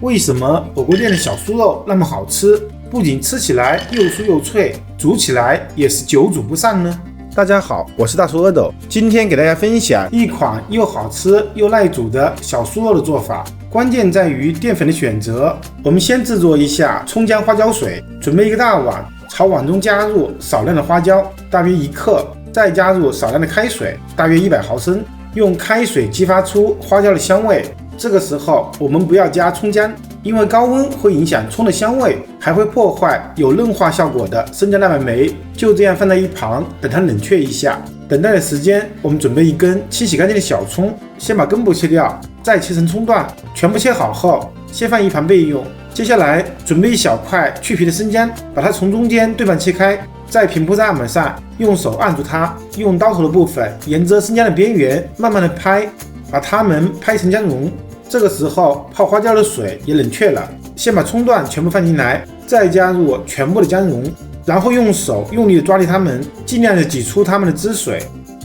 为什么火锅店的小酥肉那么好吃？不仅吃起来又酥又脆，煮起来也是久煮不散呢？大家好，我是大叔阿斗，今天给大家分享一款又好吃又耐煮的小酥肉的做法。关键在于淀粉的选择。我们先制作一下葱姜花椒水，准备一个大碗，朝碗中加入少量的花椒，大约1克，再加入少量的开水，大约100毫升，用开水激发出花椒的香味。这个时候我们不要加葱姜，因为高温会影响葱的香味，还会破坏有嫩化效果的生姜蛋白酶。就这样放在一旁，等它冷却一下。等待的时间，我们准备一根清洗干净的小葱，先把根部切掉，再切成葱段，全部切好后先放一旁备用。接下来准备一小块去皮的生姜，把它从中间对半切开，在平铺在案板上，用手按住它，用刀头的部分沿着生姜的边缘慢慢的拍，把它们拍成姜蓉。这个时候泡花椒的水也冷却了，先把葱段全部放进来，再加入全部的姜蓉，然后用手用力的抓离它们，尽量的挤出它们的汁水。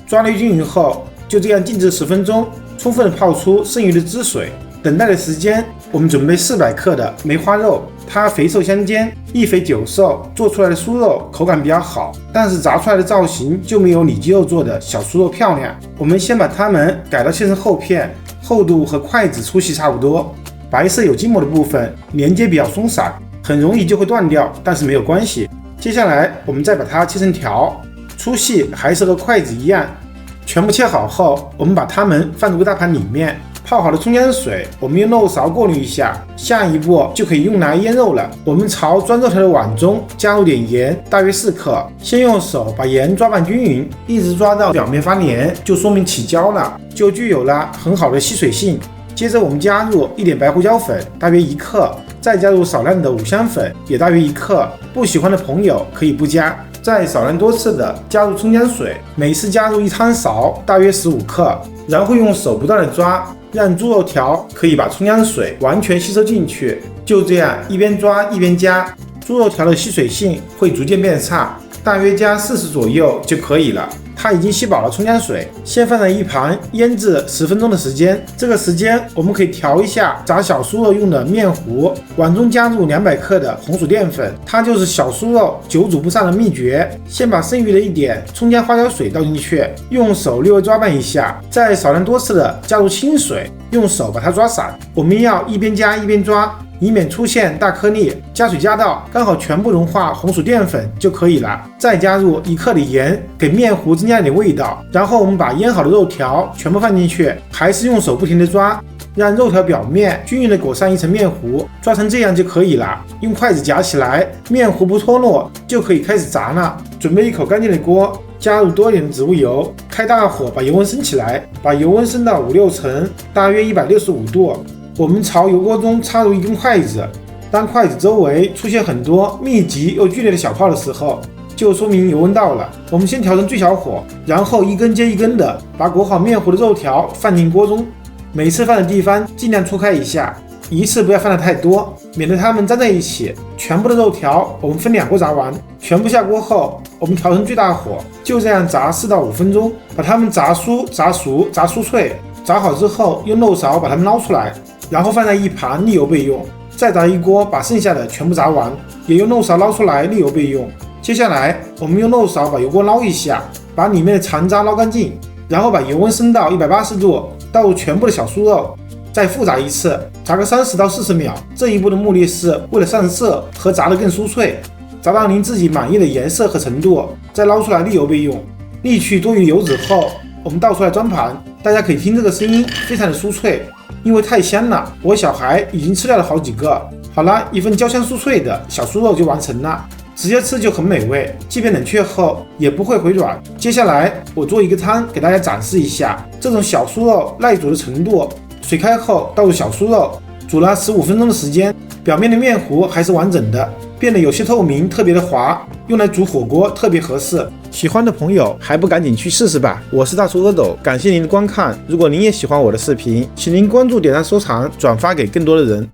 抓离均匀后，就这样静置10分钟，充分的泡出剩余的汁水。等待的时间，我们准备400克的梅花肉，它肥瘦相间，一肥9瘦，做出来的酥肉口感比较好，但是炸出来的造型就没有里脊肉做的小酥肉漂亮。我们先把它们改刀切成厚片，厚度和筷子粗细差不多。白色有筋膜的部分连接比较松散，很容易就会断掉，但是没有关系。接下来我们再把它切成条，粗细还是和筷子一样。全部切好后，我们把它们放入个大盘里面。泡好的葱姜水，我们用漏勺过滤一下，下一步就可以用来腌肉了。我们朝装肉条的碗中加入点盐，大约4克，先用手把盐抓拌均匀，一直抓到表面发黏，就说明起胶了，就具有了很好的吸水性。接着我们加入一点白胡椒粉，大约1克，再加入少量的五香粉，也大约1克，不喜欢的朋友可以不加。再少量多次的加入葱姜水，每次加入1汤勺，大约15克，然后用手不断的抓，让猪肉条可以把葱姜水完全吸收进去。就这样一边抓一边加，猪肉条的吸水性会逐渐变差，大约加40左右就可以了。它已经吸饱了葱姜水，先放在一旁腌制10分钟的时间。这个时间我们可以调一下炸小酥肉用的面糊，碗中加入200克的红薯淀粉，它就是小酥肉久煮不散的秘诀。先把剩余的一点葱姜花椒水倒进去，用手略微抓拌一下，再少量多次的加入清水，用手把它抓散。我们要一边加一边抓，以免出现大颗粒。加水加到刚好全部融化红薯淀粉就可以了，再加入1克的盐，给面糊增加一点味道。然后我们把腌好的肉条全部放进去，还是用手不停的抓，让肉条表面均匀的裹上一层面糊，抓成这样就可以了。用筷子夹起来，面糊不脱落，就可以开始炸了。准备一口干净的锅，加入多一点的植物油，开大火把油温升起来，把油温升到5-6成，大约165度。我们朝油锅中插入一根筷子，当筷子周围出现很多密集又剧烈的小泡的时候，就说明油温到了。我们先调成最小火，然后一根接一根的把裹好面糊的肉条放进锅中，每次放的地方尽量错开一下，一次不要放的太多，免得它们粘在一起。全部的肉条我们分2锅炸完，全部下锅后，我们调成最大火，就这样炸4到5分钟，把它们炸酥、炸熟、炸酥脆。炸好之后，用漏勺把它们捞出来，然后放在一旁沥油备用。再炸一锅，把剩下的全部炸完，也用漏勺捞出来沥油备用。接下来我们用漏勺把油锅捞一下，把里面的残渣捞干净，然后把油温升到180度，倒入全部的小酥肉，再复炸一次，炸个30到40秒。这一步的目的是为了上色和炸得更酥脆，炸到您自己满意的颜色和程度，再捞出来沥油备用。沥去多余的油脂后，我们倒出来装盘，大家可以听这个声音，非常的酥脆，因为太香了，我小孩已经吃掉了好几个。好了，一份焦香酥脆的小酥肉就完成了，直接吃就很美味，即便冷却后也不会回软。接下来我做一个汤给大家展示一下这种小酥肉耐煮的程度。水开后倒入小酥肉，煮了15分钟的时间，表面的面糊还是完整的，变得有些透明，特别的滑，用来煮火锅特别合适。喜欢的朋友还不赶紧去试试吧。我是大叔阿斗，感谢您的观看。如果您也喜欢我的视频，请您关注、点赞、收藏、转发给更多的人。